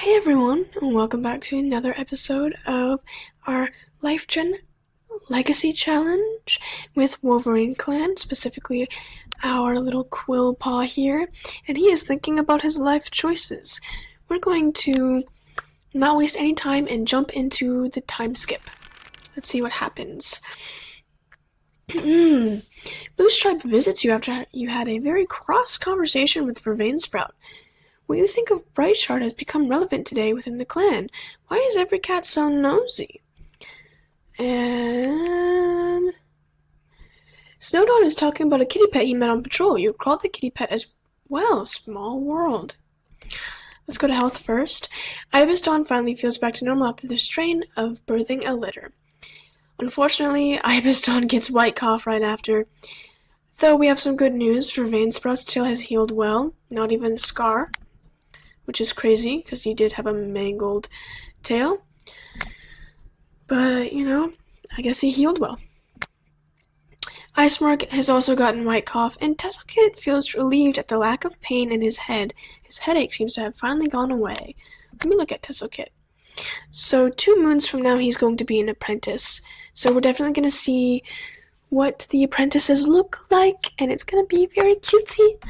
Hey everyone, and welcome back to another episode of our Life Gen Legacy Challenge with WolverineClan, specifically our little Quillpaw here, and he is thinking about his life choices. We're going to not waste any time and jump into the time skip. Let's see what happens. Blue Stripe visits you after you had a very cross conversation with Vervainesprout. What you think of Brightshard has become relevant today within the clan. Why is every cat so nosy? And Snowdawn is talking about a kitty pet he met on patrol. You called the kitty pet as well. Small world. Let's go to health first. Ibis finally feels back to normal after the strain of birthing a litter. Unfortunately, Ibis gets white cough right after. Though we have some good news. Vervainesprout's tail has healed well. Not even a scar. Which is crazy, because he did have a mangled tail. But, I guess he healed well. Icemark has also gotten white cough, and Tesselkit feels relieved at the lack of pain in his head. His headache seems to have finally gone away. Let me look at Tesselkit. So 2 moons from now, he's going to be an apprentice. So we're definitely going to see what the apprentices look like, and it's going to be very cutesy.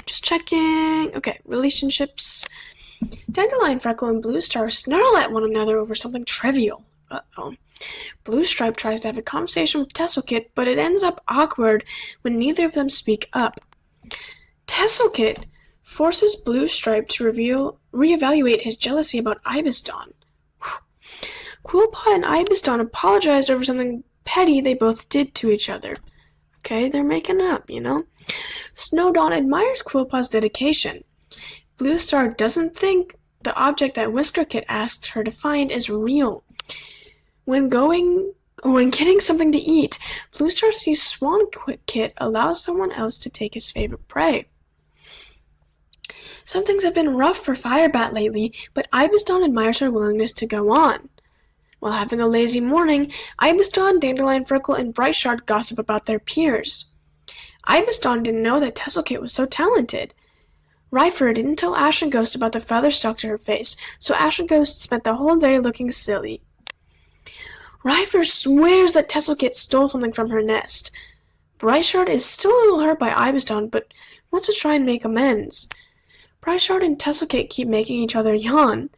Just checking. Okay, relationships. Dandelion Freckle and Blue Star snarl at one another over something trivial. Uh-oh. Blue Stripe tries to have a conversation with Tesselkit, but it ends up awkward when neither of them speak up. Tesselkit forces Blue Stripe to reevaluate his jealousy about Ibisdawn. Quillpaw and Ibisdawn apologized over something petty they both did to each other. Okay, they're making up, Snowdawn admires Quillpaw's dedication. Blue Star doesn't think the object that Whiskerkit asked her to find is real. When getting something to eat, Blue Star sees Swankit allows someone else to take his favorite prey. Some things have been rough for Firebat lately, but Ibisdawn admires her willingness to go on. While having a lazy morning, Ibisdawn, Dandelion Freckle, and Brightshard gossip about their peers. Ibisdawn didn't know that Tesselkit was so talented. Ryfer didn't tell Ashen Ghost about the feather stuck to her face, so Ashen Ghost spent the whole day looking silly. Ryfer swears that Tesselkit stole something from her nest. Brightshard is still a little hurt by Ibisdawn, but wants to try and make amends. Brightshard and Tesselkit keep making each other yawn.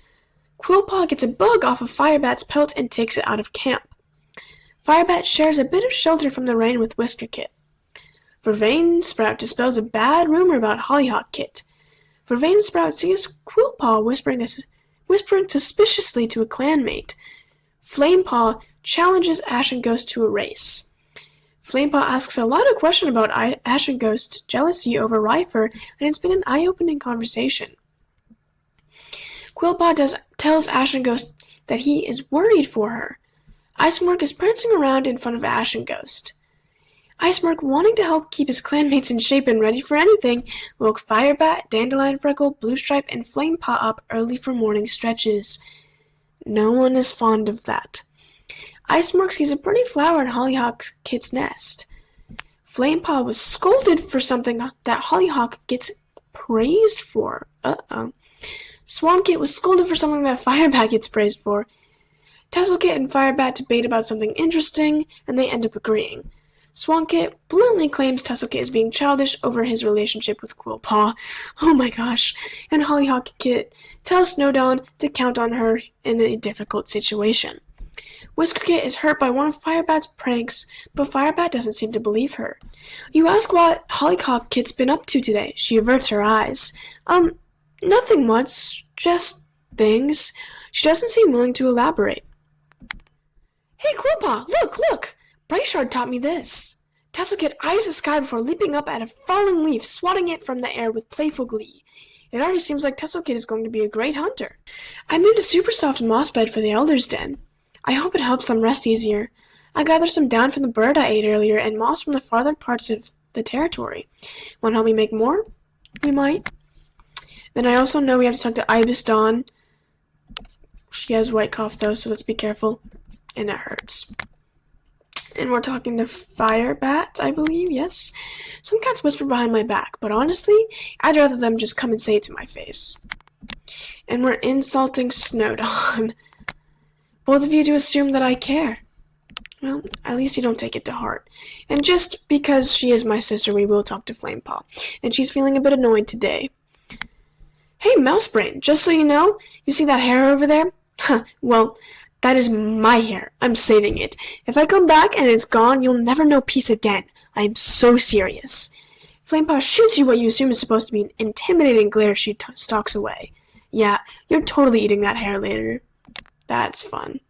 Quillpaw gets a bug off of Firebat's pelt and takes it out of camp. Firebat shares a bit of shelter from the rain with Whiskerkit. Vervainesprout dispels a bad rumor about Hollyhockkit. Vervainesprout sees Quillpaw whispering suspiciously to a clanmate. Flamepaw challenges Ashen Ghost to a race. Flamepaw asks a lot of questions about Ashen Ghost's jealousy over Ryfer, and it's been an eye-opening conversation. Quillpaw tells Ashen Ghost that he is worried for her. Icemark is prancing around in front of Ashen Ghost. Icemark, wanting to help keep his clanmates in shape and ready for anything, woke Firebat, Dandelion Freckle, Blue Stripe, and Flamepaw up early for morning stretches. No one is fond of that. Icemark sees a pretty flower in Hollyhockkit's nest. Flamepaw was scolded for something that Hollyhock gets praised for. Swankit was scolded for something that Firebat gets praised for. Tesselkit and Firebat debate about something interesting, and they end up agreeing. Swankit bluntly claims Tesselkit is being childish over his relationship with Quillpaw. Oh my gosh. And Hollyhockkit tells Snowdawn to count on her in a difficult situation. Whiskerkit is hurt by one of Firebat's pranks, but Firebat doesn't seem to believe her. You ask what Hollyhockkit's been up to today. She averts her eyes. Nothing much, just things. She doesn't seem willing to elaborate. Hey, Quillpaw, look! Brightshard taught me this. Tesselkit eyes the sky before leaping up at a falling leaf, swatting it from the air with playful glee. It already seems like Tesselkit is going to be a great hunter. I made a super soft moss bed for the Elder's Den. I hope it helps them rest easier. I gathered some down from the bird I ate earlier and moss from the farther parts of the territory. Want to help me make more? We might. Then I also know we have to talk to Ibisdawn. She has white cough though, so let's be careful. And it hurts. And we're talking to Firebat, I believe, yes? Some cats whisper behind my back, but honestly, I'd rather them just come and say it to my face. And we're insulting Snowdawn. Both of you do assume that I care. Well, at least you don't take it to heart. And just because she is my sister, we will talk to Flamepaw. And she's feeling a bit annoyed today. Hey, Mousebrain, just so you know, you see that hair over there? Huh, well, that is my hair. I'm saving it. If I come back and it's gone, you'll never know peace again. I am so serious. Flamepaw shoots you what you assume is supposed to be an intimidating glare as she stalks away. Yeah, you're totally eating that hair later. That's fun.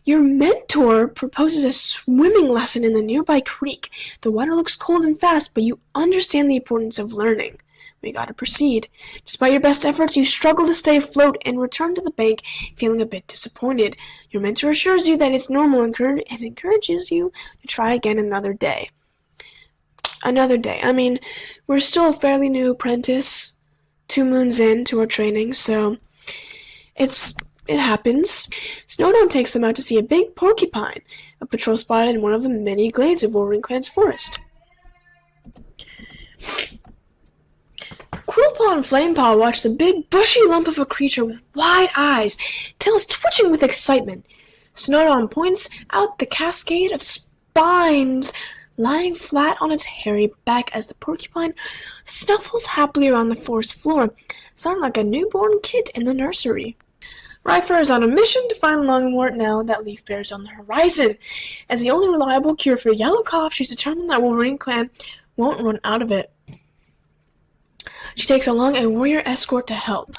Your mentor proposes a swimming lesson in the nearby creek. The water looks cold and fast, but you understand the importance of learning. We gotta proceed. Despite your best efforts, you struggle to stay afloat and return to the bank feeling a bit disappointed. Your mentor assures you that it's normal and encourages you to try again another day. I mean, we're still a fairly new apprentice, 2 moons in to our training, so it happens. Snowdawn takes them out to see a big porcupine, a patrol spotted in one of the many glades of WolverineClan's forest. Quillpaw and Flamepaw watch the big, bushy lump of a creature with wide eyes, tails twitching with excitement. Snowdawn points out the cascade of spines lying flat on its hairy back as the porcupine snuffles happily around the forest floor, sounding like a newborn kid in the nursery. Ryfer is on a mission to find Lungwort now that leafbare is on the horizon. As the only reliable cure for yellow cough, she's determined that WolverineClan won't run out of it. She takes along a warrior escort to help.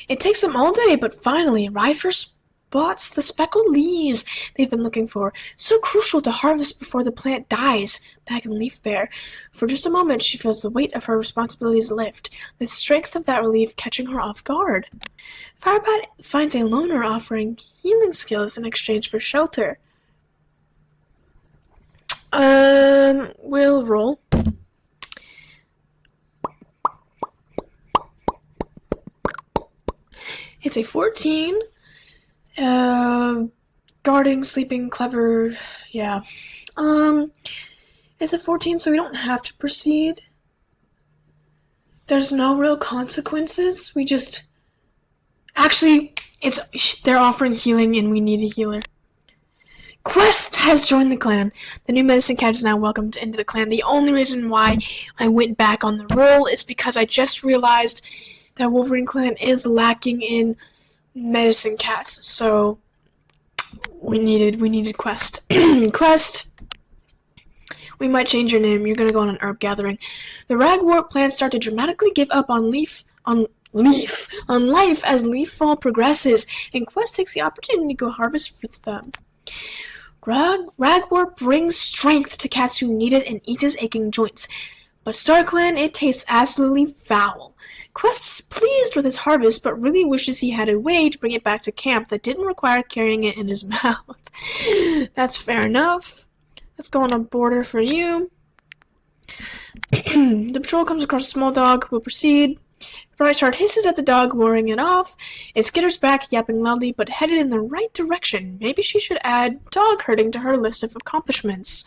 It takes them all day, but finally, Ryfer spots the speckled leaves they've been looking for, so crucial to harvest before the plant dies, back in leafbare. For just a moment, she feels the weight of her responsibilities lift, the strength of that relief catching her off guard. Firebat finds a loner offering healing skills in exchange for shelter. We'll roll. It's a 14. Guarding, sleeping, clever, yeah. It's a 14, so we don't have to proceed. There's no real consequences. We just... Actually, they're offering healing and we need a healer. Quest has joined the clan. The new medicine cat is now welcomed into the clan. The only reason why I went back on the roll is because I just realized that WolverineClan is lacking in medicine cats, so we needed Quest. Quest, we might change your name. You're gonna go on an herb gathering. The ragwort plants start to dramatically give up on life as leaf fall progresses, and Quest takes the opportunity to go harvest with them. Ragwort brings strength to cats who need it and eases aching joints, but Starclan, it tastes absolutely foul. Quest's pleased with his harvest, but really wishes he had a way to bring it back to camp that didn't require carrying it in his mouth. That's fair enough. Let's go on a border for you. The patrol comes across a small dog. We'll proceed. Brightshard hisses at the dog, warning it off. It skitters back, yapping loudly, but headed in the right direction. Maybe she should add dog herding to her list of accomplishments.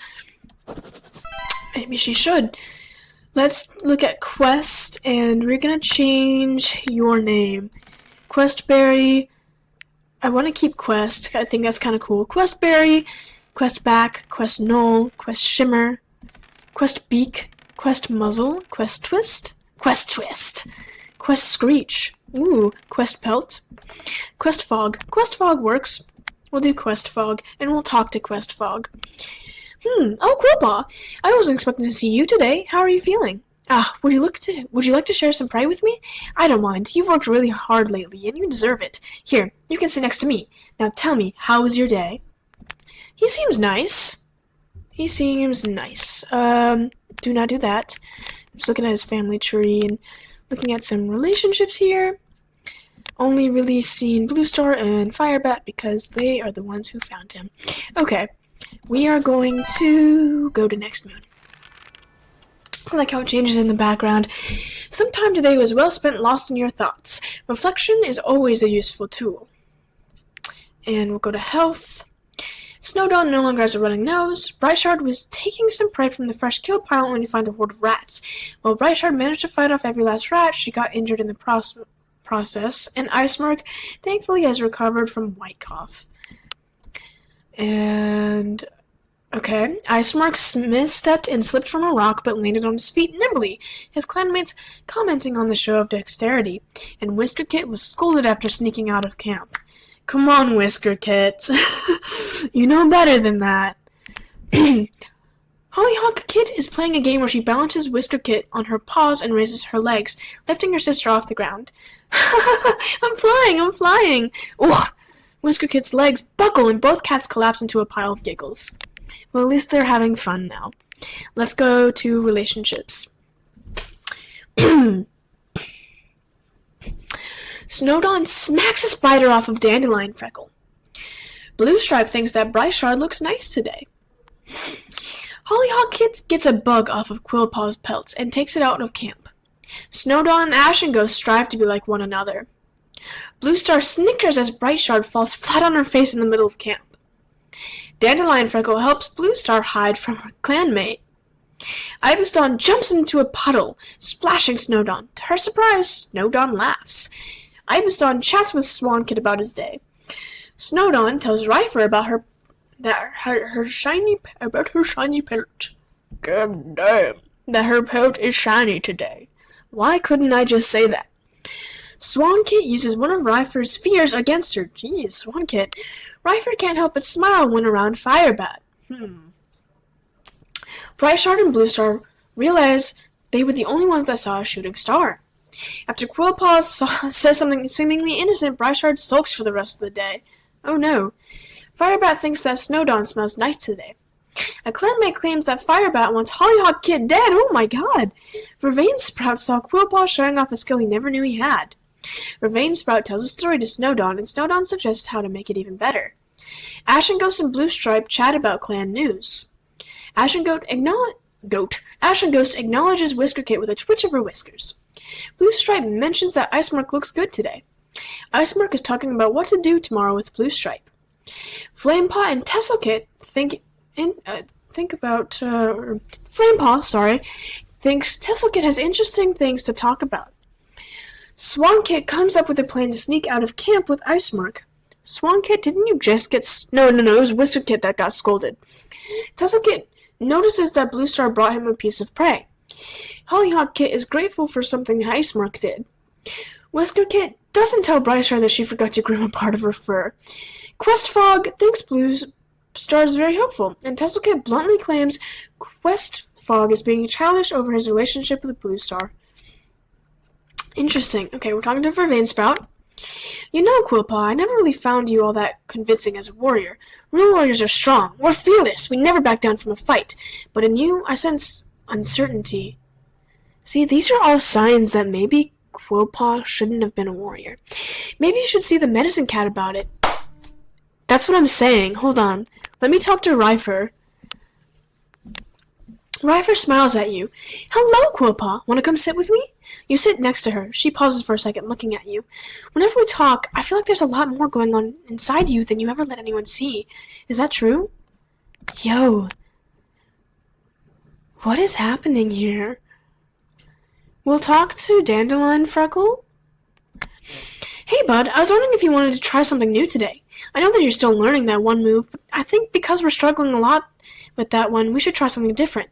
Maybe she should. Let's look at Quest, and we're gonna change your name. Questberry. I want to keep Quest. I think that's kind of cool. Questberry, Quest Back, Quest Knoll, Quest Shimmer, Quest Beak, Quest Muzzle, Quest Twist, Quest Twist, Quest Screech. Ooh, Quest Pelt, Quest Fog. Quest Fog works. We'll do Quest Fog, and we'll talk to Quest Fog. Oh, Quillpaw! I wasn't expecting to see you today. How are you feeling? Would you like to share some prey with me? I don't mind. You've worked really hard lately, and you deserve it. Here, you can sit next to me. Now tell me, how was your day? He seems nice. Do not do that. I'm just looking at his family tree and looking at some relationships here. Only really seen Bluestar and Firebat because they are the ones who found him. Okay. We are going to go to next moon. I like how it changes in the background. Some time today was well spent lost in your thoughts. Reflection is always a useful tool. And we'll go to health. Snowdawn no longer has a running nose. Brightshard was taking some prey from the fresh kill pile only to find a horde of rats. While Brightshard managed to fight off every last rat, she got injured in the process, and Icemark thankfully has recovered from white cough. And okay, Icemark misstepped and slipped from a rock but landed on his feet nimbly, his clanmates commenting on the show of dexterity, and Whiskerkit was scolded after sneaking out of camp. Come on, Whiskerkit. You know better than that. Hollyhock Kit is playing a game where she balances Whiskerkit on her paws and raises her legs, lifting her sister off the ground. I'm flying! Ugh! Whiskerkit's legs buckle and both cats collapse into a pile of giggles. Well, at least they're having fun now. Let's go to relationships. Snowdawn smacks a spider off of Dandelion Freckle. Bluestripe thinks that Brightshard looks nice today. Hollyhock Kit gets a bug off of Quillpaw's pelts and takes it out of camp. Snowdawn and Ashenghost strive to be like one another. Bluestar snickers as Brightshard falls flat on her face in the middle of camp. Dandelion Freckle helps Bluestar hide from her clanmate. Ibisdawn jumps into a puddle, splashing Snowdawn. To her surprise, Snowdawn laughs. Ibisdawn chats with Swankit about his day. Snowdawn tells Rifer about her shiny pelt. God damn, that her pelt is shiny today. Why couldn't I just say that? Swankit uses one of Rifer's fears against her. Jeez, Swankit. Rifer can't help but smile when around Firebat. Brightshard and Bluestar realize they were the only ones that saw a shooting star. After Quillpaw says something seemingly innocent, Brightshard sulks for the rest of the day. Oh no. Firebat thinks that Snowdawn smells nice today. A clanmate claims that Firebat wants Hollyhock Kid dead. Oh my god. Vervainesprout saw Quillpaw showing off a skill he never knew he had. Vervainesprout tells a story to Snowdawn, and Snowdawn suggests how to make it even better. Ashenghost and Bluestripe chat about clan news. Ashenghost acknowledges Whiskerkit with a twitch of her whiskers. Bluestripe mentions that Icemark looks good today. Icemark is talking about what to do tomorrow with Bluestripe. Flamepaw and Tesselkit thinks Tesselkit has interesting things to talk about. Swankit comes up with a plan to sneak out of camp with Icemark. Swankit, didn't you just get... No, it was Whiskerkit that got scolded. Tesselkit notices that Bluestar brought him a piece of prey. Hollyhock Kit is grateful for something Icemark did. Whiskerkit doesn't tell Brightshard that she forgot to groom a part of her fur. Questfog thinks Bluestar is very helpful, and Tesselkit bluntly claims Questfog is being childish over his relationship with Bluestar. Interesting. Okay, we're talking to Vervainesprout. You know, Quillpaw, I never really found you all that convincing as a warrior. Real warriors are strong. We're fearless. We never back down from a fight. But in you, I sense uncertainty. See, these are all signs that maybe Quillpaw shouldn't have been a warrior. Maybe you should see the medicine cat about it. That's what I'm saying. Hold on. Let me talk to Rifer. Rifer smiles at you. Hello, Quillpaw. Want to come sit with me? You sit next to her. She pauses for a second, looking at you. Whenever we talk, I feel like there's a lot more going on inside you than you ever let anyone see. Is that true? Yo. What is happening here? We'll talk to Dandelion Freckle? Hey, bud. I was wondering if you wanted to try something new today. I know that you're still learning that one move, but I think because we're struggling a lot with that one, we should try something different.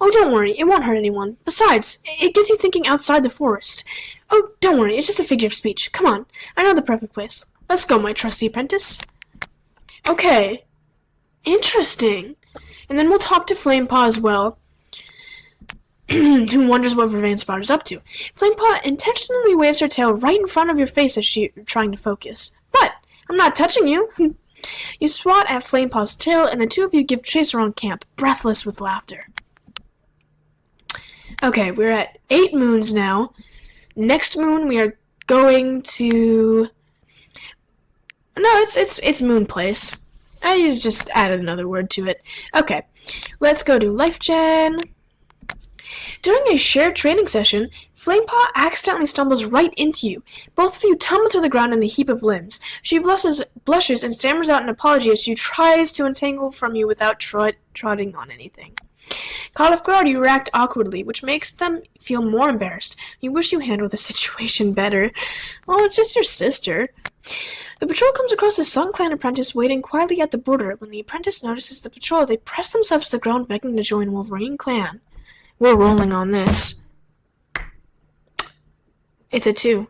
Oh, don't worry, it won't hurt anyone. Besides, it gets you thinking outside the forest. Oh, don't worry, it's just a figure of speech. Come on, I know the perfect place. Let's go, my trusty apprentice. Okay. Interesting. And then we'll talk to Flamepaw as well, who wonders what Vervainesprout is up to. Flamepaw intentionally waves her tail right in front of your face as she's trying to focus. But I'm not touching you. You swat at Flamepaw's tail, and the two of you give chase around camp, breathless with laughter. Okay, we're at 8 moons now. Next moon, we are going to... No, it's Moon Place. I just added another word to it. Okay, let's go to Life Gen. During a shared training session, Flamepaw accidentally stumbles right into you. Both of you tumble to the ground in a heap of limbs. She blushes and stammers out an apology as she tries to untangle from you without trotting on anything. Caught off guard, you react awkwardly, which makes them feel more embarrassed. You wish you handled the situation better. Oh, it's just your sister. The patrol comes across a Starclan apprentice waiting quietly at the border. When the apprentice notices the patrol, they press themselves to the ground begging to join WolverineClan. We're rolling on this. It's a 2.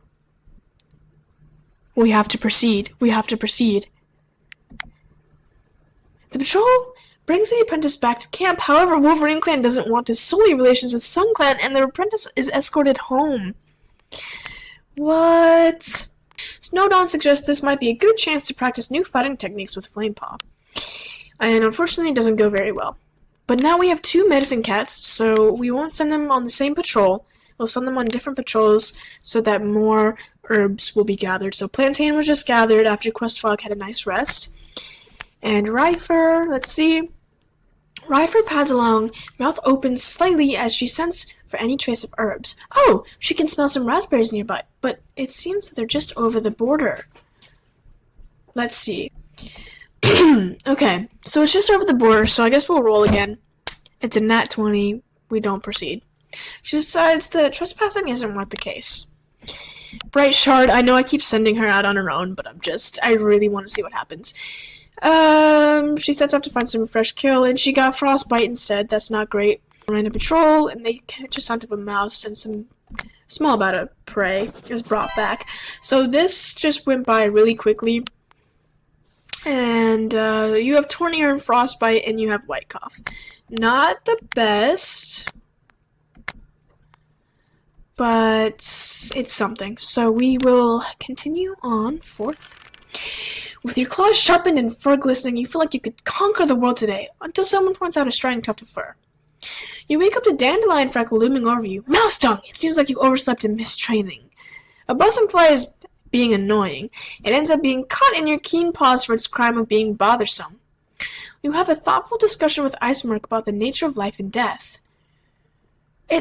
We have to proceed. We have to proceed. The patrol brings the apprentice back to camp. However, WolverineClan doesn't want to sully relations with Starclan, and the apprentice is escorted home. What? Snowdawn suggests this might be a good chance to practice new fighting techniques with Flamepaw. And unfortunately, it doesn't go very well. But now we have 2 medicine cats, so we won't send them on the same patrol. We'll send them on different patrols so that more herbs will be gathered. So Plantain was just gathered after Questfog had a nice rest. And Ryfer, let's see. Ryfer pads along, mouth opens slightly as she scents for any trace of herbs. Oh, she can smell some raspberries nearby, but it seems that they're just over the border. Let's see. Okay, so it's just over the border, so I guess we'll roll again. It's a nat 20. We don't proceed. She decides that trespassing isn't worth the case. Bright Shard, I know I keep sending her out on her own, but I really want to see what happens. She sets off to find some fresh kill, and she got frostbite instead. That's not great. Ran a patrol, and they catch a scent of a mouse, and some small amount of prey is brought back. So this just went by really quickly. And you have torn ear and frostbite, and you have white cough. Not the best, but it's something. So we will continue on forth. With your claws sharpened and fur glistening, you feel like you could conquer the world today, until someone points out a striding tuft of fur. You wake up to Dandelion Freckle looming over you. Mouse dung! It seems like you overslept and missed training. A buzzing fly is being annoying. It ends up being caught in your keen paws for its crime of being bothersome. You have a thoughtful discussion with Icemark about the nature of life and death.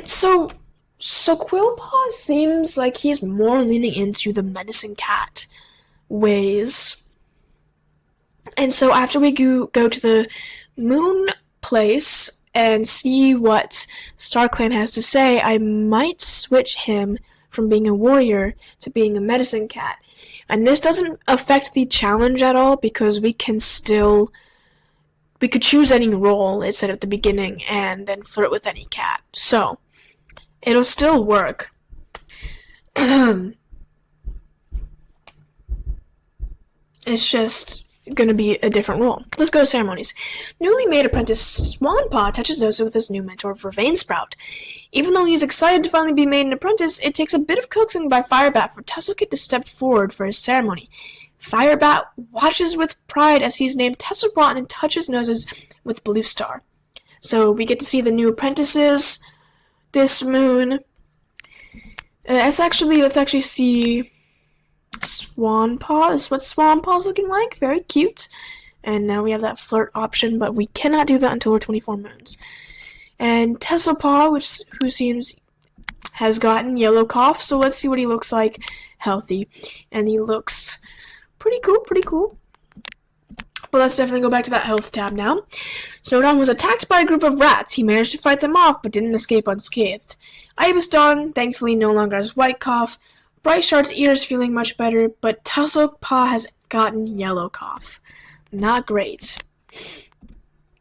So Quillpaw seems like he's more leaning into the medicine cat ways. And so after we go to the moon place and see what Starclan has to say, I might switch him from being a warrior to being a medicine cat. And this doesn't affect the challenge at all because we could choose any role, it said at the beginning, and then flirt with any cat. So, it'll still work. It's just gonna be a different role. Let's go to ceremonies. Newly made apprentice Swanpaw touches noses with his new mentor for Veinsprout. Even though he's excited to finally be made an apprentice, it takes a bit of coaxing by Firebat for Tesselkit to step forward for his ceremony. Firebat watches with pride as he's named Tesselbot and touches noses with Bluestar. So we get to see the new apprentices this moon. Let's actually see Swanpaw. This is what Swanpaw's looking like. Very cute. And now we have that flirt option, but we cannot do that until we're 24 moons. And Tesselpaw, who seems has gotten yellow cough, so let's see what he looks like healthy. And he looks pretty cool. But let's definitely go back to that health tab now. Snowdawn was attacked by a group of rats. He managed to fight them off, but didn't escape unscathed. Ibisdawn, thankfully, no longer has white cough. Bright Shard's ear is feeling much better, but Tesselpaw has gotten yellow cough. Not great.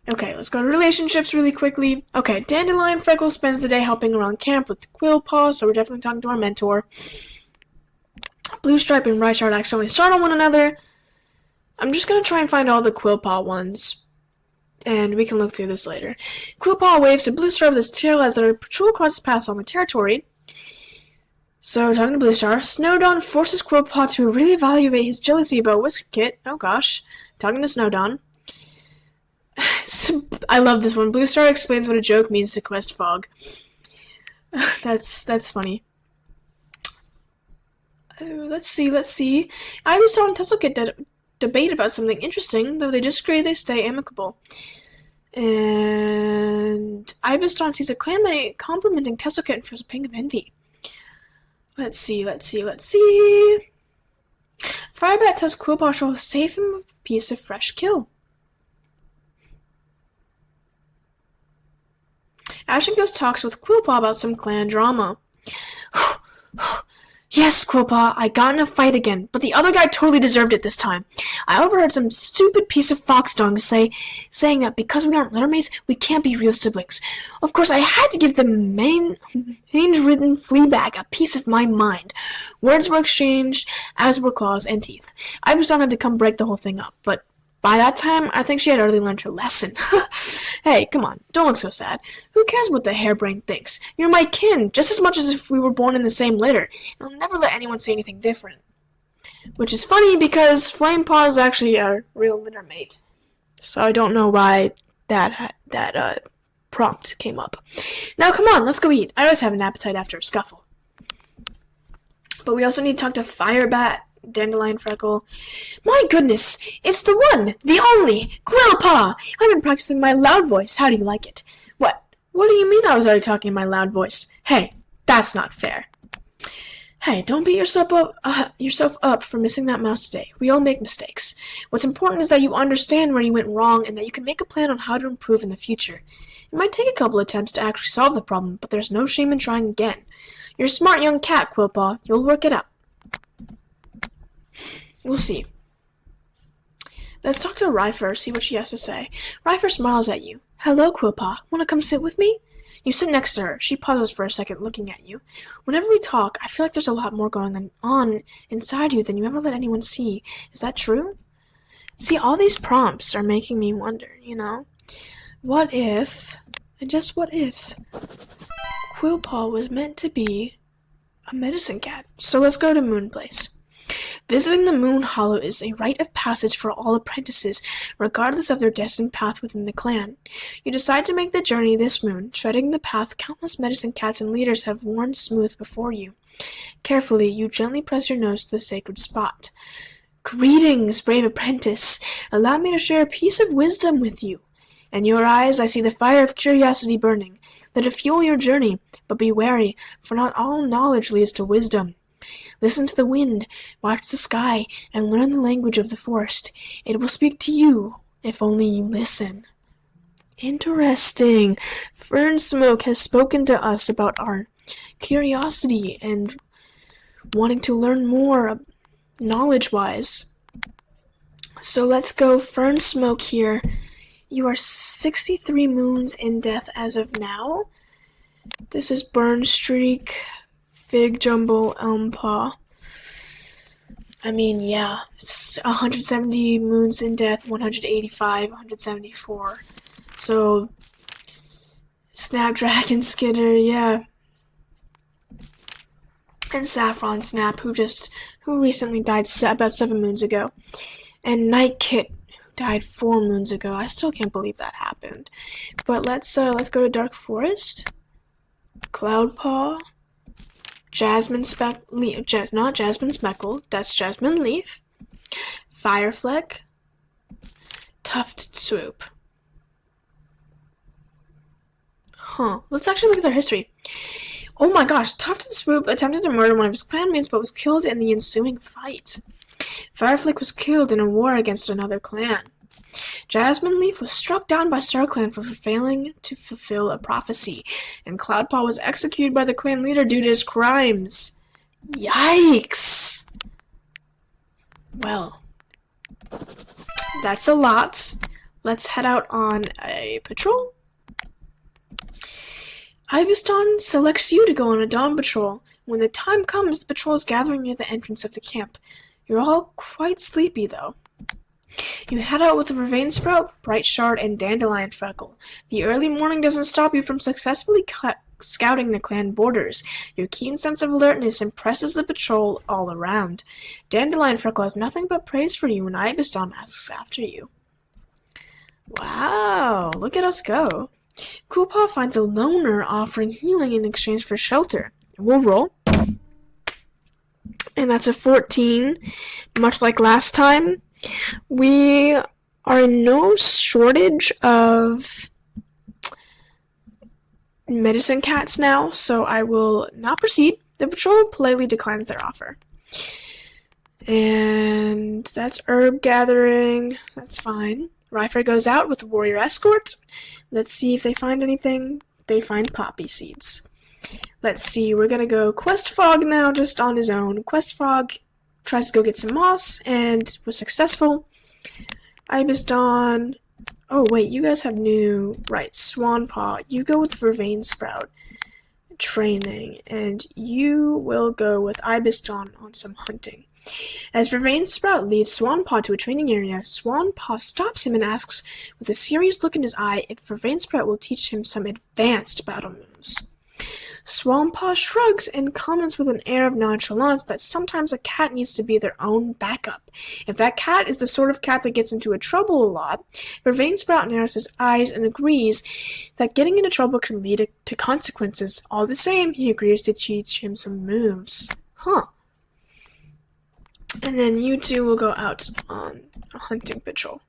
Okay, let's go to relationships really quickly. Okay, Dandelion Freckle spends the day helping around camp with Quillpaw, so we're definitely talking to our mentor. Blue Stripe and Bright Shard accidentally start on one another. I'm just going to try and find all the Quillpaw ones, and we can look through this later. Quillpaw waves to Blue Stripe with his tail as their patrol crosses paths on the territory. So, talking to Blue Star, Snowdawn forces Quillpaw to reevaluate his jealousy about Whiskerkit. Oh gosh. Talking to Snowdawn. I love this one. Blue Star explains what a joke means to Questfog. That's funny. Let's see. I was telling Tesselkit that debate about something interesting, though they disagree, they stay amicable. And Ibiston sees a clanmate complimenting Tesselkitten for a pang of envy. Let's see. Firebat tells Quillpaw she'll save him a piece of fresh kill. Ashen Ghost talks with Quillpaw about some clan drama. Yes, Quillpaw, I got in a fight again, but the other guy totally deserved it this time. I overheard some stupid piece of foxdong saying that because we aren't littermates, we can't be real siblings. Of course, I had to give the mange-ridden fleabag a piece of my mind. Words were exchanged, as were claws and teeth. I was had to come break the whole thing up, but by that time, I think she had already learned her lesson. Hey, come on, don't look so sad. Who cares what the harebrain thinks? You're my kin, just as much as if we were born in the same litter, and I'll never let anyone say anything different. Which is funny because Flamepaw is actually a real litter mate. So I don't know why that prompt came up. Now come on, let's go eat. I always have an appetite after a scuffle. But we also need to talk to Firebat, Dandelion Freckle. My goodness, it's the one, the only, Quillpaw! I've been practicing my loud voice. How do you like it? What do you mean I was already talking in my loud voice? Hey, that's not fair. Hey, don't beat yourself up for missing that mouse today. We all make mistakes. What's important is that you understand where you went wrong and that you can make a plan on how to improve in the future. It might take a couple attempts to actually solve the problem, but there's no shame in trying again. You're a smart young cat, Quillpaw. You'll work it out. We'll see. Let's talk to Rye first, see what she has to say. Rye smiles at you. Hello, Quillpaw. Want to come sit with me? You sit next to her. She pauses for a second, looking at you. Whenever we talk, I feel like there's a lot more going on inside you than you ever let anyone see. Is that true? See, all these prompts are making me wonder, What if, and just what if, Quillpaw was meant to be a medicine cat? So let's go to Moonplace. Visiting the Moon Hollow is a rite of passage for all apprentices, regardless of their destined path within the clan. You decide to make the journey this moon, treading the path countless medicine cats and leaders have worn smooth before you. Carefully, you gently press your nose to the sacred spot. Greetings, brave apprentice. Allow me to share a piece of wisdom with you. In your eyes, I see the fire of curiosity burning. Let it fuel your journey, but be wary, for not all knowledge leads to wisdom. Listen to the wind, watch the sky, and learn the language of the forest. It will speak to you, if only you listen. Interesting. Fern Smoke has spoken to us about our curiosity and wanting to learn more knowledge-wise. So let's go Fern Smoke here. You are 63 moons in death as of now. This is Burn Streak, Fig Jumble, Elm Paw. I mean, yeah, 170 moons in death, 185, 174. So, Snapdragon Skidder, yeah. And Saffron Snap, who recently died about 7 moons ago. And Night Kit, who died 4 moons ago. I still can't believe that happened. But let's go to Dark Forest. Cloudpaw. Jasmine not Jasmine Speckle, that's Jasmine Leaf. Firefleck. Tufted Swoop. Let's actually look at their history. Oh my gosh, Tufted Swoop attempted to murder one of his clanmates but was killed in the ensuing fight. Firefleck was killed in a war against another clan. Jasmine Leaf was struck down by Starclan for failing to fulfill a prophecy, and Cloudpaw was executed by the clan leader due to his crimes. Yikes! Well, that's a lot. Let's head out on a patrol. Ibiston selects you to go on a dawn patrol. When the time comes, the patrol is gathering near the entrance of the camp. You're all quite sleepy, though. You head out with the Vervain Sprout, Bright Shard, and Dandelion Freckle. The early morning doesn't stop you from successfully scouting the clan borders. Your keen sense of alertness impresses the patrol all around. Dandelion Freckle has nothing but praise for you when Ibiston asks after you. Wow, look at us go. Quillpaw finds a loner offering healing in exchange for shelter. We'll roll. And that's a 14, much like last time. We are in no shortage of medicine cats now, so I will not proceed. The patrol politely declines their offer. And that's herb gathering. That's fine. Ryfer goes out with the warrior escort. Let's see if they find anything. They find poppy seeds. Let's see, we're gonna go Quest Frog now, just on his own. Quest Frog tries to go get some moss and was successful. Ibis Dawn. Oh wait, you guys have new, right, Swanpaw. You go with Vervain Sprout training, and you will go with Ibis Dawn on some hunting. As Vervain Sprout leads Swanpaw to a training area, Swanpaw stops him and asks, with a serious look in his eye, if Vervain Sprout will teach him some advanced battle moves. Swanpaw shrugs and comments with an air of nonchalance that sometimes a cat needs to be their own backup. If that cat is the sort of cat that gets into trouble a lot, Vervain Sprout narrows his eyes and agrees that getting into trouble can lead to consequences. All the same, he agrees to teach him some moves. Huh. And then you two will go out on a hunting patrol,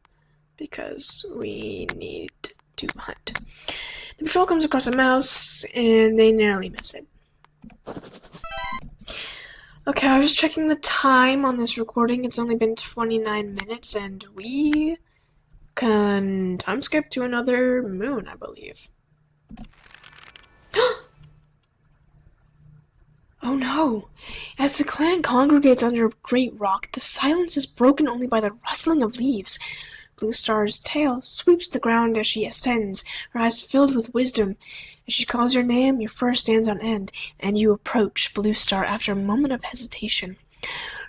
because we need to hunt. The patrol comes across a mouse, and they narrowly miss it. Okay, I was just checking the time on this recording. It's only been 29 minutes, and we can time skip to another moon, I believe. Oh no! As the clan congregates under a great rock, the silence is broken only by the rustling of leaves. Blue Star's tail sweeps the ground as she ascends, her eyes filled with wisdom. As she calls your name, your fur stands on end, and you approach Blue Star after a moment of hesitation.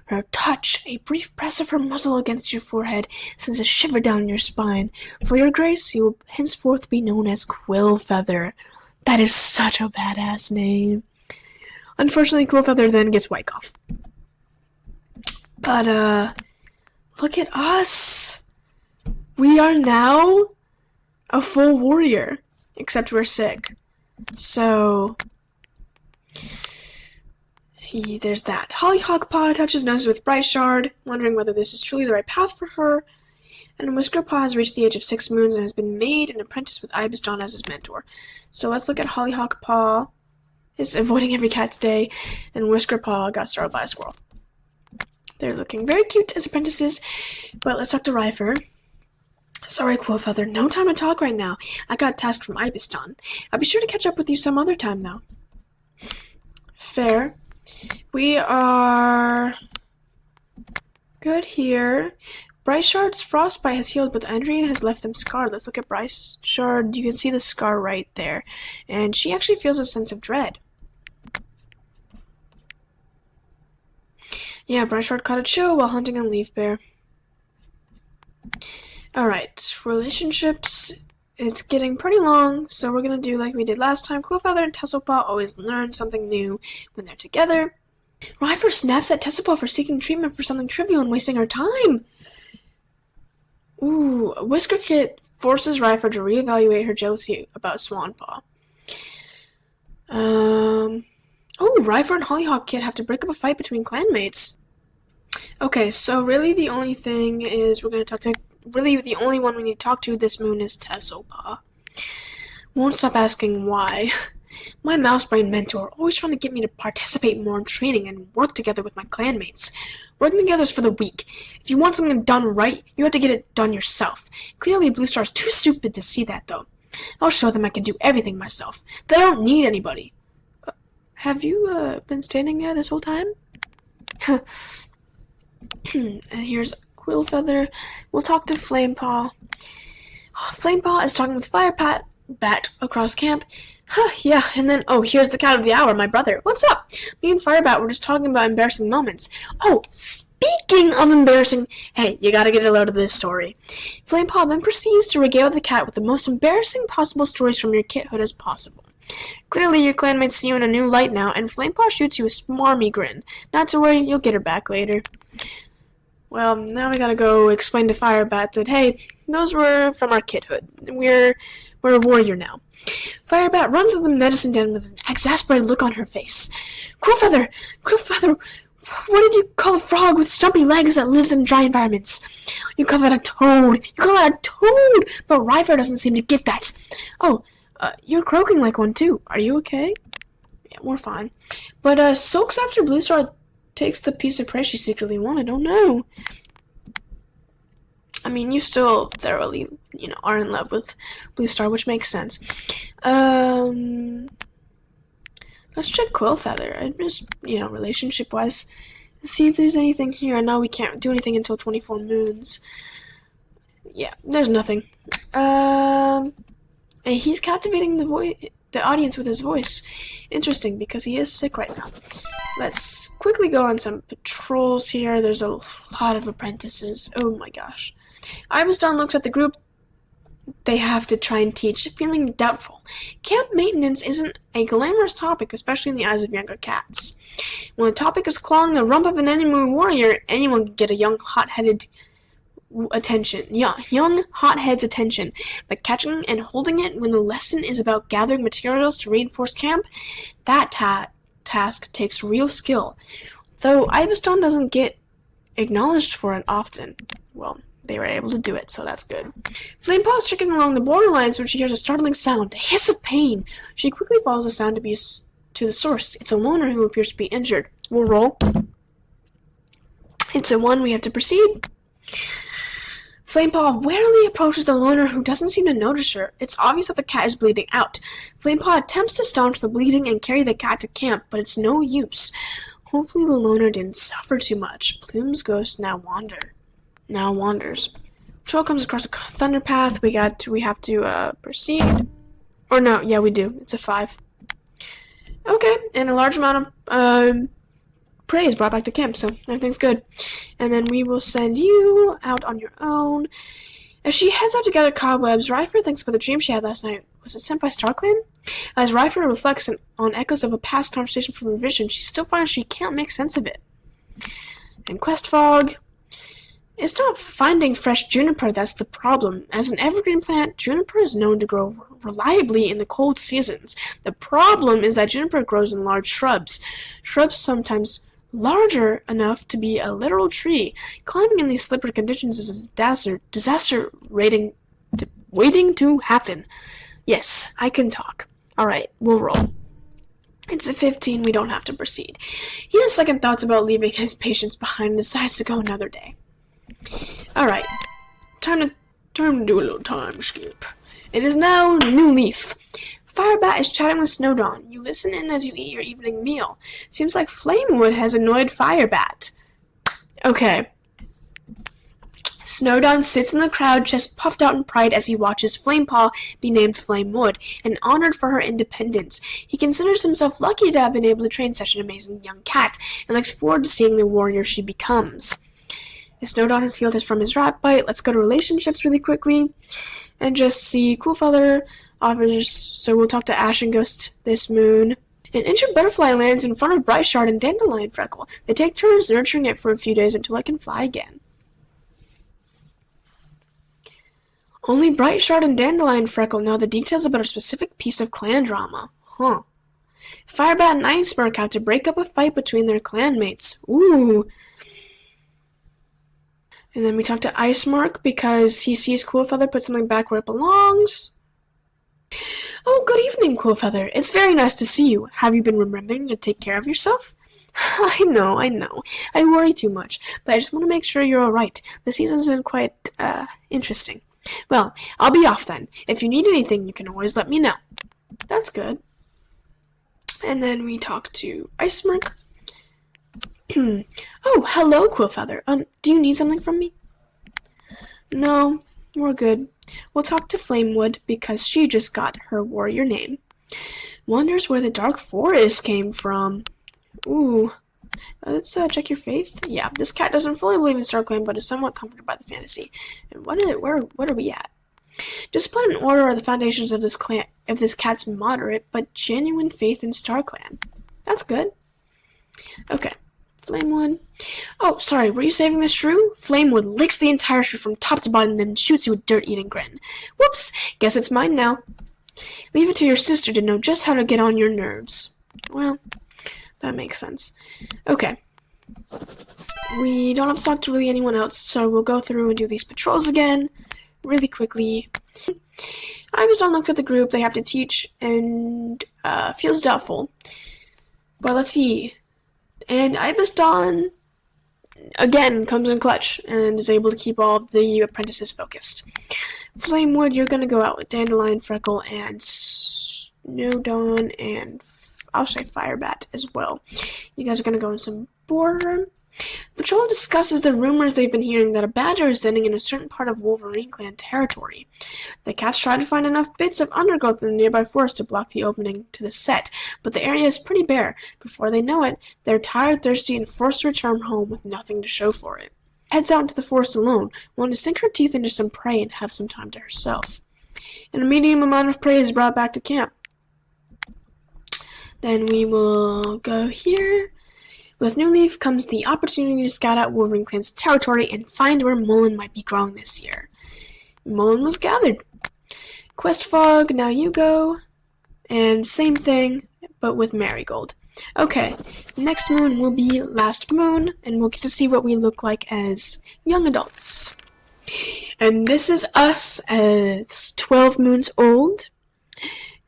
Her touch, a brief press of her muzzle against your forehead, sends a shiver down your spine. For your grace, you will henceforth be known as Quillfeather. That is such a badass name. Unfortunately, Quillfeather then gets white cough. But, look at us. We are now a full warrior, except we're sick. So, there's that. Hollyhockpaw touches noses with Bright Shard, wondering whether this is truly the right path for her. And Whiskerpaw has reached the age of 6 moons and has been made an apprentice with Ibis Dawn as his mentor. So let's look at Hollyhockpaw. Is avoiding every cat today, and Whiskerpaw got startled by a squirrel. They're looking very cute as apprentices, but let's talk to Ryfer. Sorry, Quillfeather, no time to talk right now. I got a task from Ibis Dawn. I'll be sure to catch up with you some other time, though. Fair. We are good here. Bright Shard's frostbite has healed, but the injury has left them scarred. Let's look at Bright Shard. You can see the scar right there. And she actually feels a sense of dread. Yeah, Bright Shard caught a chill while hunting a leafbare. Alright, relationships. It's getting pretty long, so we're gonna do like we did last time. Quillfeather and Tasselpaw always learn something new when they're together. Ryfer snaps at Tasselpaw for seeking treatment for something trivial and wasting her time. Ooh, Whiskerkit forces Ryfer to reevaluate her jealousy about Swanpaw. Oh, Ryfer and Hollyhock have to break up a fight between clanmates. Okay, so really the only thing is we're going to talk to... Really, the only one we need to talk to this moon is Tasselpaw. Won't stop asking why. My mouse brain mentor always trying to get me to participate more in training and work together with my clanmates. Working together is for the weak. If you want something done right, you have to get it done yourself. Clearly, Blue Star's too stupid to see that, though. I'll show them I can do everything myself. They don't need anybody. Have you been standing there this whole time? And here's Quillfeather. We'll talk to Flamepaw. Flamepaw is talking with Firebat across camp. Yeah, and then, here's the cat of the hour, my brother. What's up? Me and Firebat were just talking about embarrassing moments. Oh, speaking of embarrassing... Hey, you gotta get a load of this story. Flamepaw then proceeds to regale the cat with the most embarrassing possible stories from your kithood as possible. Clearly, your clanmates see you in a new light now, and Flamepaw shoots you a smarmy grin. Not to worry, you'll get her back later. Well, now we gotta go explain to Firebat that, hey, those were from our kithood. We're a warrior now. Firebat runs to the medicine den with an exasperated look on her face. Quillfeather, What did you call a frog with stumpy legs that lives in dry environments? You call that a toad. You call that a toad. But Ryfer doesn't seem to get that. Oh, you're croaking like one too. Are you okay? Yeah, we're fine. But sulks after Blue Star takes the piece of prey she secretly wanted. Oh no. I mean, you still thoroughly, are in love with Blue Star, which makes sense. Let's check Quillfeather. I just, relationship-wise, see if there's anything here. I know we can't do anything until 24 moons. Yeah, there's nothing. And he's captivating the audience with his voice. Interesting, because he is sick right now. Let's quickly go on some patrols here. There's a lot of apprentices. Oh my gosh. Ibiston looks at the group they have to try and teach, feeling doubtful. Camp maintenance isn't a glamorous topic, especially in the eyes of younger cats. When the topic is clawing the rump of an enemy warrior, anyone can get a young hot-head's attention. But catching and holding it when the lesson is about gathering materials to reinforce camp, that task takes real skill. Though Ibiston doesn't get acknowledged for it often. Well, they were able to do it, so that's good. Flamepaw is tricking along the borderlines when she hears a startling sound, a hiss of pain. She quickly follows the sound to the source. It's a loner who appears to be injured. We'll roll. It's a 1. We have to proceed. Flamepaw warily approaches the loner, who doesn't seem to notice her. It's obvious that the cat is bleeding out. Flamepaw attempts to staunch the bleeding and carry the cat to camp, but it's no use. Hopefully the loner didn't suffer too much. Plume's ghost now wanders. Patrol comes across a thunder path. We have to proceed. Or no, yeah, we do. It's a 5. Okay, and a large amount of prey is brought back to camp, so everything's good. And then we will send you out on your own. As she heads out to gather cobwebs, Ryfer thinks about the dream she had last night. Was it sent by Starclan? As Ryfer reflects on echoes of a past conversation from her vision, she still finds she can't make sense of it. And quest fog. It's not finding fresh juniper that's the problem. As an evergreen plant, juniper is known to grow reliably in the cold seasons. The problem is that juniper grows in large shrubs. Shrubs sometimes larger enough to be a literal tree. Climbing in these slippery conditions is a disaster waiting to happen. Yes, I can talk. Alright, we'll roll. It's a 15, we don't have to proceed. He has second thoughts about leaving his patients behind and decides to go another day. Alright, time to do a little time skip. It is now Newleaf. Firebat is chatting with Snowdawn. You listen in as you eat your evening meal. Seems like Flamewood has annoyed Firebat. Okay. Snowdawn sits in the crowd, chest puffed out in pride as he watches Flamepaw be named Flamewood and honored for her independence. He considers himself lucky to have been able to train such an amazing young cat and looks forward to seeing the warrior she becomes. Snowdawn has healed us from his rat bite. Let's go to relationships really quickly and just see Coolfeather offers, so we'll talk to Ashen Ghost this moon. An injured butterfly lands in front of Bright Shard and Dandelion Freckle. They take turns nurturing it for a few days until it can fly again. Only Bright Shard and Dandelion Freckle know the details about a specific piece of clan drama. Huh. Firebat and Icemark have to break up a fight between their clanmates. Ooh. And then we talk to Icemark because he sees Coolfeather put something back where it belongs. Oh, good evening, Coolfeather. It's very nice to see you. Have you been remembering to take care of yourself? I know. I worry too much, but I just want to make sure you're alright. The season's been quite, interesting. Well, I'll be off then. If you need anything, you can always let me know. That's good. And then we talk to Icemark. Oh, hello, Quillfeather. Do you need something from me? No, we're good. We'll talk to Flamewood because she just got her warrior name. Wonders where the dark forest came from. Ooh. Let's check your faith. Yeah, this cat doesn't fully believe in Starclan, but is somewhat comforted by the fantasy. And what are we at? Discipline and order are the foundations of this cat's moderate but genuine faith in Starclan. That's good. Okay. Flamewood. Oh, sorry, were you saving the shrew? Flamewood licks the entire shrew from top to bottom, then shoots you a dirt-eating grin. Whoops, guess it's mine now. Leave it to your sister to know just how to get on your nerves. Well, that makes sense. Okay. we don't have to talk to really anyone else, so we'll go through and do these patrols again really quickly. Ibiston looks at the group they have to teach and feels doubtful. But let's see. And Ibiston again comes in clutch and is able to keep all of the apprentices focused. Flamewood, you're gonna go out with Dandelion, Freckle, and Snowdawn, and I'll say Firebat as well. You guys are gonna go in some boardroom. Patrol discusses the rumors they've been hearing that a badger is denning in a certain part of WolverineClan territory. The cats try to find enough bits of undergrowth in the nearby forest to block the opening to the set, but the area is pretty bare. Before they know it, they're tired, thirsty, and forced to return home with nothing to show for it. Heads out into the forest alone, wanting to sink her teeth into some prey and have some time to herself. And a medium amount of prey is brought back to camp. Then we will go here. With Newleaf comes the opportunity to scout out WolverineClan's territory and find where Mullen might be growing this year. Mullen was gathered. Quest Fog, now you go. And same thing, but with Marigold. Okay, next moon will be Last Moon, and we'll get to see what we look like as young adults. And this is us as 12 moons old.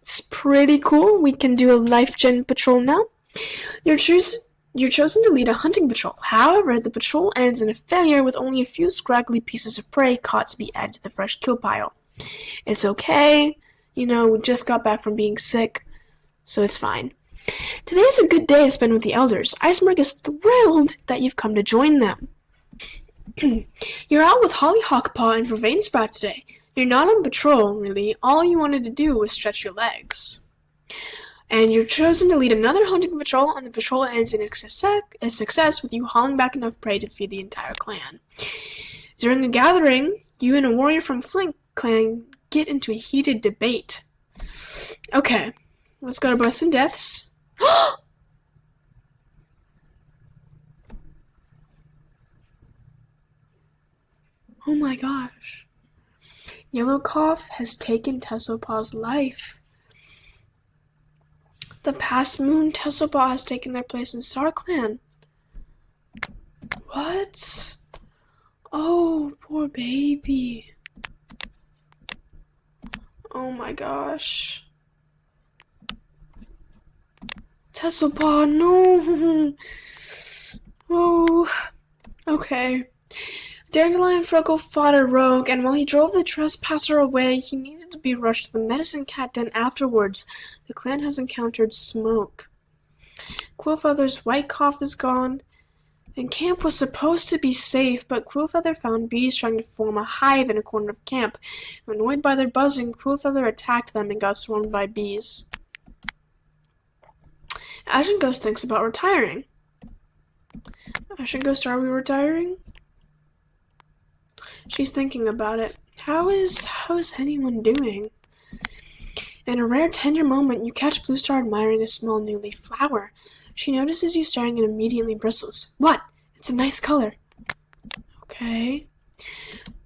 It's pretty cool. We can do a life gen patrol now. You're chosen to lead a hunting patrol. However, the patrol ends in a failure with only a few scraggly pieces of prey caught to be added to the fresh kill pile. It's okay. We just got back from being sick, so it's fine. Today is a good day to spend with the elders. Icemark is thrilled that you've come to join them. You're out with Hollyhockpaw and Vervainsprout today. You're not on patrol, really. All you wanted to do was stretch your legs. And you're chosen to lead another hunting patrol, and the patrol ends in a success with you hauling back enough prey to feed the entire clan. During the gathering, you and a warrior from Flint Clan get into a heated debate. Okay, let's go to births and deaths. Oh my gosh. Yellowcough has taken Tessopaw's life. The past moon, Tessopaw's has taken their place in Starclan. What? Oh, poor baby. Oh my gosh. Tessopaw's, no. Oh, okay. Dandelion Freckle fought a rogue, and while he drove the trespasser away, he needed to be rushed to the medicine cat den afterwards. The clan has encountered smoke. Quillfeather's white cough is gone, and camp was supposed to be safe, but Quillfeather found bees trying to form a hive in a corner of camp. Annoyed by their buzzing, Quillfeather attacked them and got swarmed by bees. Ashen Ghost thinks about retiring. Ashen Ghost, are we retiring? She's thinking about it. How is anyone doing? In a rare tender moment, you catch Bluestar admiring a small new leaf flower. She notices you staring and immediately bristles. What? It's a nice color. Okay.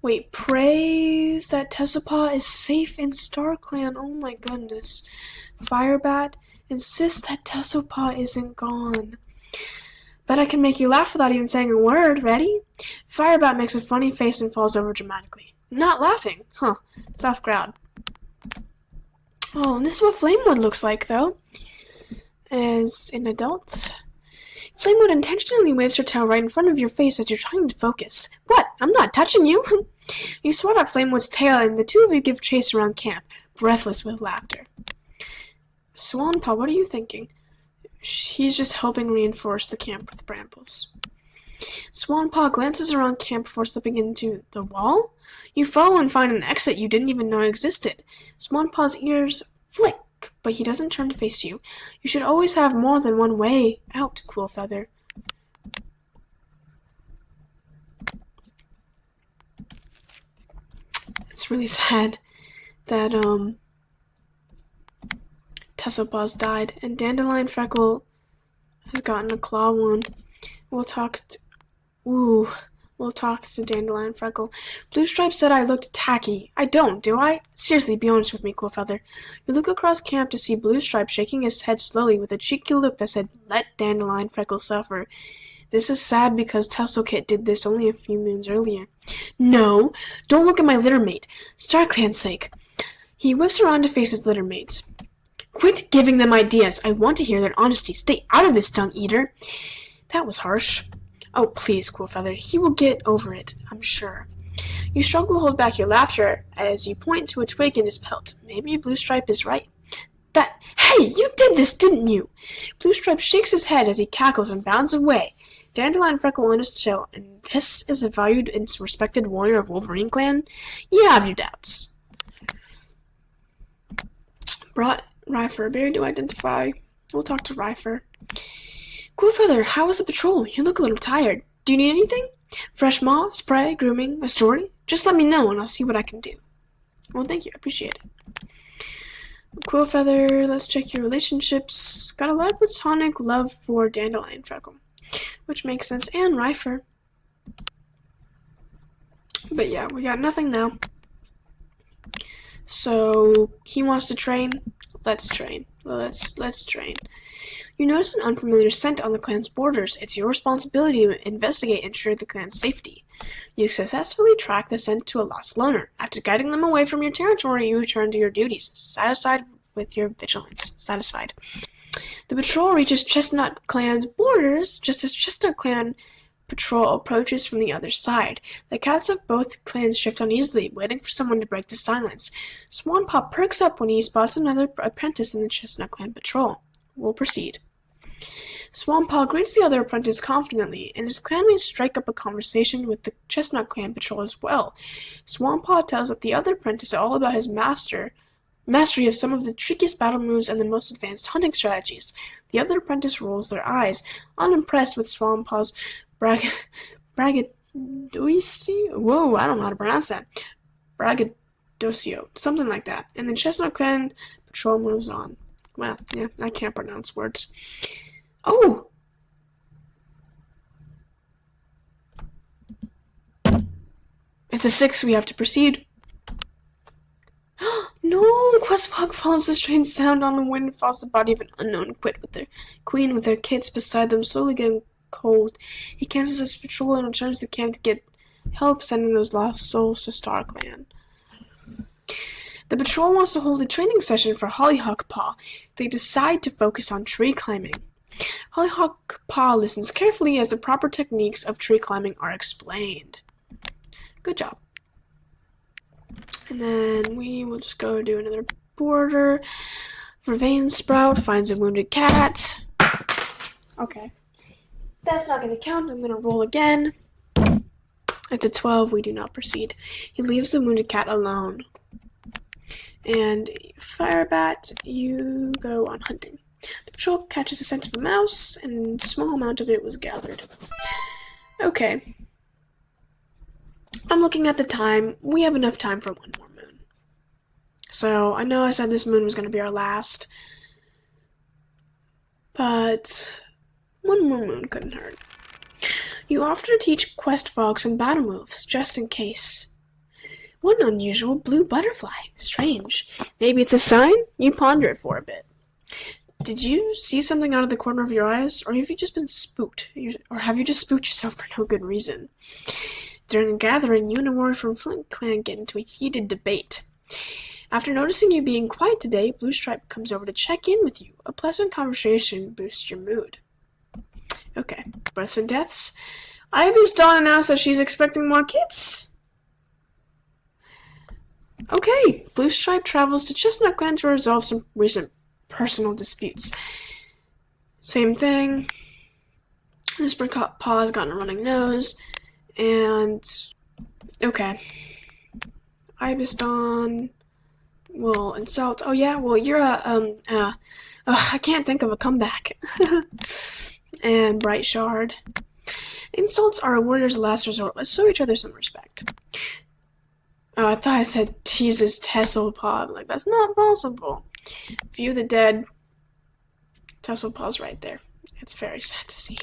Wait, praise that Tessapaw is safe in Starclan. Oh my goodness. Firebat insists that Tessapaw isn't gone. Bet I can make you laugh without even saying a word. Ready? Firebat makes a funny face and falls over dramatically. Not laughing. Huh. Tough crowd. Oh, and this is what Flamewood looks like, though. As an adult. Flamewood intentionally waves her tail right in front of your face as you're trying to focus. What? I'm not touching you. You swat at Flamewood's tail, and the two of you give chase around camp, breathless with laughter. Swanpaw, what are you thinking? He's just helping reinforce the camp with brambles. Swanpaw glances around camp before slipping into the wall. You follow and find an exit you didn't even know existed. Swanpaw's ears flick, but he doesn't turn to face you. You should always have more than one way out, Quillfeather. It's really sad that Tessopaw's died, and Dandelion Freckle has gotten a claw wound. We'll talk to Dandelion Freckle. Blue Stripe said I looked tacky. I don't, do I? Seriously, be honest with me, Quillfeather. You look across camp to see Blue Stripe shaking his head slowly with a cheeky look that said, let Dandelion Freckle suffer. This is sad because Tasselkit did this only a few moons earlier. No, don't look at my littermate. Starclan's sake. He whips around to face his littermates. Quit giving them ideas. I want to hear their honesty. Stay out of this, Dung Eater. That was harsh. Oh, please, Quillfeather. He will get over it, I'm sure. You struggle to hold back your laughter as you point to a twig in his pelt. Maybe Bluestripe is right. Hey, you did this, didn't you? Bluestripe shakes his head as he cackles and bounds away. Dandelion Freckle on his tail, and this is a valued and respected warrior of WolverineClan? You have your doubts. Ryfer, very to identify. We'll talk to Ryfer. Quillfeather, how was the patrol? You look a little tired. Do you need anything? Fresh maw, spray, grooming, a story? Just let me know and I'll see what I can do. Well, thank you. I appreciate it. Quillfeather, let's check your relationships. Got a lot of platonic love for Dandelion Freckle, which makes sense, and Ryfer. But yeah, we got nothing now. So he wants to train. Let's train. Let's train. You notice an unfamiliar scent on the clan's borders. It's your responsibility to investigate and ensure the clan's safety. You successfully track the scent to a lost loner. After guiding them away from your territory, you return to your duties, satisfied with your vigilance. Satisfied. The patrol reaches Chestnut Clan's borders just as Chestnut Clan patrol approaches from the other side. The cats of both clans shift uneasily, waiting for someone to break the silence. Swanpaw perks up when he spots another apprentice in the Chestnut Clan patrol. We'll proceed. Swanpaw greets the other apprentice confidently, and his clanmates strike up a conversation with the Chestnut Clan patrol as well. Swanpaw tells the other apprentice all about his mastery of some of the trickiest battle moves and the most advanced hunting strategies. The other apprentice rolls their eyes, unimpressed with Swanpaw's braggadocio? Whoa, I don't know how to pronounce that. Braggadocio, something like that. And the Chestnut Clan patrol moves on. Well, yeah, I can't pronounce words. Oh! It's a 6, we have to proceed. No! Questfog follows the strange sound on the wind and follows the body of an unknown queen with their kids beside them, slowly getting cold. He cancels his patrol and returns to camp to get help sending those lost souls to Starclan. The patrol wants to hold a training session for Hollyhock Paw. They decide to focus on tree climbing. Hollyhock Paw listens carefully as the proper techniques of tree climbing are explained. Good job. And then we will just go do another border. Vervain Sprout finds a wounded cat. Okay. That's not going to count. I'm going to roll again. It's a 12. We do not proceed. He leaves the wounded cat alone. And Firebat, you go on hunting. The patrol catches the scent of a mouse, and a small amount of it was gathered. Okay. I'm looking at the time. We have enough time for one more moon. So, I know I said this moon was going to be our last, but one more moon couldn't hurt. You offer to teach Questfog some battle moves, just in case. What an unusual blue butterfly. Strange. Maybe it's a sign? You ponder it for a bit. Did you see something out of the corner of your eyes? Or have you just been spooked? Or have you just spooked yourself for no good reason? During the gathering, you and a warrior from Flint Clan get into a heated debate. After noticing you being quiet today, Bluestripe comes over to check in with you. A pleasant conversation boosts your mood. Okay. Births and deaths. Ivy's Dawn announced that she's expecting more kids. Okay, Bluestripe travels to Chestnut Clan to resolve some recent personal disputes. Same thing. Paw has gotten a running nose. And okay. Ibis Dawn will insult. Oh yeah, well you're I can't think of a comeback. And Bright Shard. Insults are a warrior's last resort. Let's show each other some respect. Oh, I thought I said teases Tasselpaw. Like, that's not possible. View the dead. Tasselpaw's right there. It's very sad to see.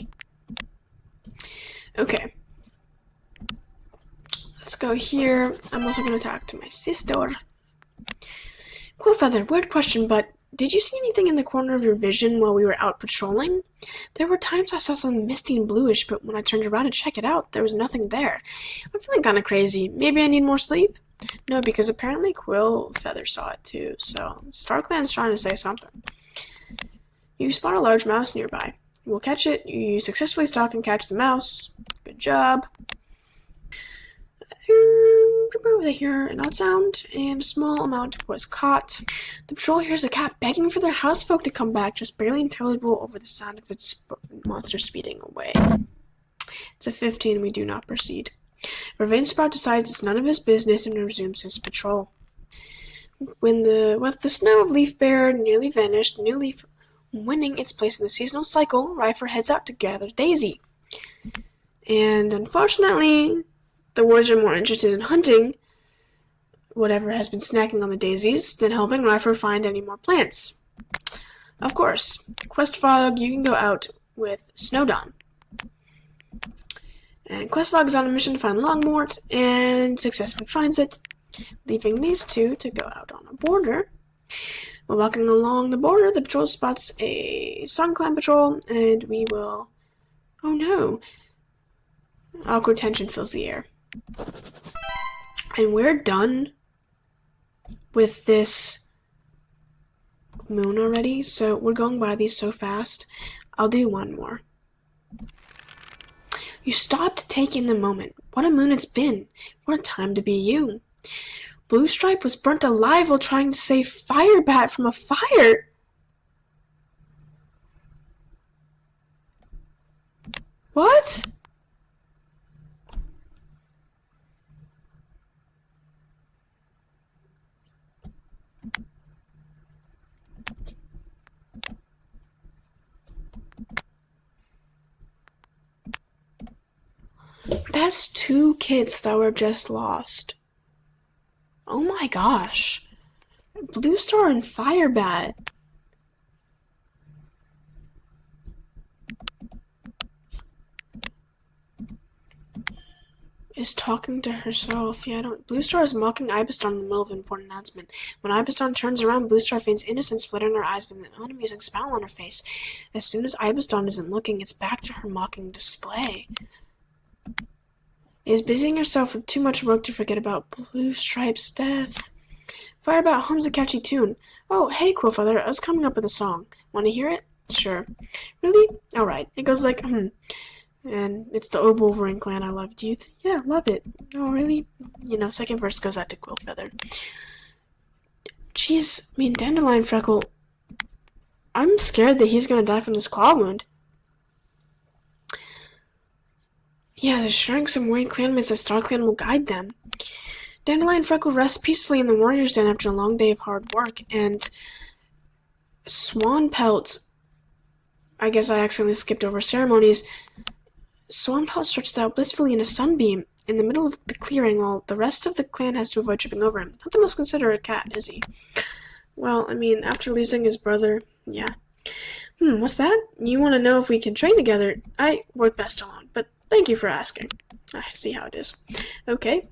Okay. Let's go here. I'm also going to talk to my sister. Quillfeather, weird question, but did you see anything in the corner of your vision while we were out patrolling? There were times I saw something misty and bluish, but when I turned around to check it out, there was nothing there. I'm feeling kind of crazy. Maybe I need more sleep? No, because apparently Quillfeather saw it too, so Starclan's trying to say something. You spot a large mouse nearby. You will catch it. You successfully stalk and catch the mouse. Good job. They hear an odd sound, and a small amount was caught. The patrol hears a cat begging for their housefolk to come back, just barely intelligible over the sound of its monster speeding away. It's a 15, we do not proceed. Ravensprout decides it's none of his business and resumes his patrol. With the snow of leafbare nearly vanished, Newleaf winning its place in the seasonal cycle, Ryfer heads out to gather Daisy. And unfortunately, the wards are more interested in hunting whatever has been snacking on the daisies than helping Ryfer find any more plants. Of course, Questfog, you can go out with Snowdawn. And Questfog is on a mission to find Longmort and successfully finds it, leaving these two to go out on a border. While walking along the border, the patrol spots a Starclan patrol, and we will... Oh no! Awkward tension fills the air. And we're done with this moon already, so we're going by these so fast. I'll do one more. You stopped to take in the moment. What a moon it's been. What a time to be you. Blue Stripe was burnt alive while trying to save Firebat from a fire. What? That's 2 kids that were just lost. Oh my gosh. Blue Star and Firebat. Is talking to herself. Yeah, Blue Star is mocking Ibistar in the middle of an important announcement. When Ibistar turns around, Blue Star feigns innocence, fluttering her eyes with an unamusing smile on her face. As soon as Ibistar isn't looking, it's back to her mocking display. Is busying herself with too much work to forget about Blue Stripe's death. Firebat hums a catchy tune. Oh, hey, Quillfeather, I was coming up with a song. Want to hear it? Sure. Really? Alright. It goes like, And it's the old WolverineClan I love. Do you yeah, love it. Oh, really? You know, second verse goes out to Quillfeather. Jeez, I mean, Dandelion Freckle, I'm scared that he's gonna die from this claw wound. Yeah, they're sharing some worried clanmates that Starclan will guide them. Dandelion Freckle rests peacefully in the warrior's den after a long day of hard work, and Swanpelt, I guess I accidentally skipped over ceremonies. Swanpelt stretches out blissfully in a sunbeam in the middle of the clearing while the rest of the clan has to avoid tripping over him. Not the most considerate cat, is he? Well, I mean, after losing his brother, yeah. What's that? You want to know if we can train together? I work best alone, but thank you for asking. I see how it is. Okay.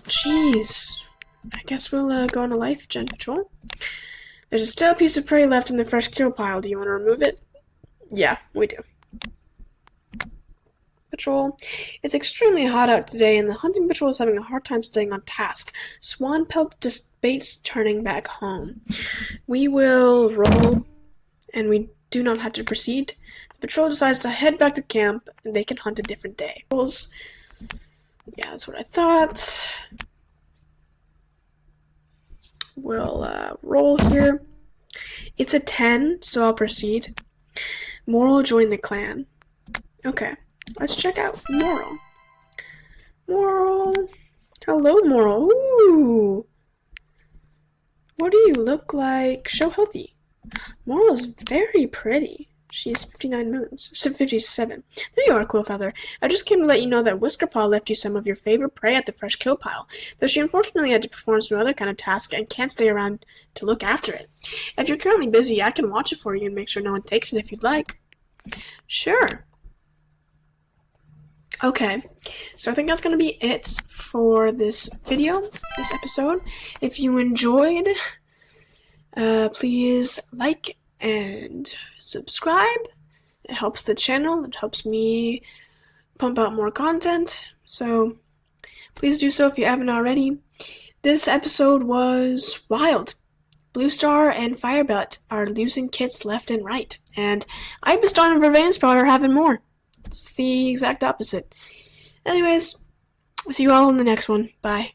Jeez. I guess we'll go on a life gen patrol. There's a stale piece of prey left in the fresh kill pile. Do you want to remove it? Yeah, we do. Patrol. It's extremely hot out today, and the hunting patrol is having a hard time staying on task. Swanpelt debates turning back home. We will roll, and we do not have to proceed. The patrol decides to head back to camp, and they can hunt a different day. Yeah, that's what I thought. We'll roll here. It's a 10, so I'll proceed. Moral join the clan. Okay, let's check out Moral. Moral. Hello, Moral. Ooh. What do you look like? Show healthy. Moral is very pretty. She's 59 moons. 57. There you are, Quillfeather. I just came to let you know that Whiskerpaw left you some of your favorite prey at the fresh kill pile, though she unfortunately had to perform some other kind of task and can't stay around to look after it. If you're currently busy, I can watch it for you and make sure no one takes it if you'd like. Sure. Okay, so I think that's going to be it for this video, this episode. If you enjoyed, Please like and subscribe. It helps the channel. It helps me pump out more content. So please do so if you haven't already. This episode was wild. Blue Star and Firebelt are losing kits left and right. And Ibistar and WolverineClan are having more. It's the exact opposite. Anyways, I'll see you all in the next one. Bye.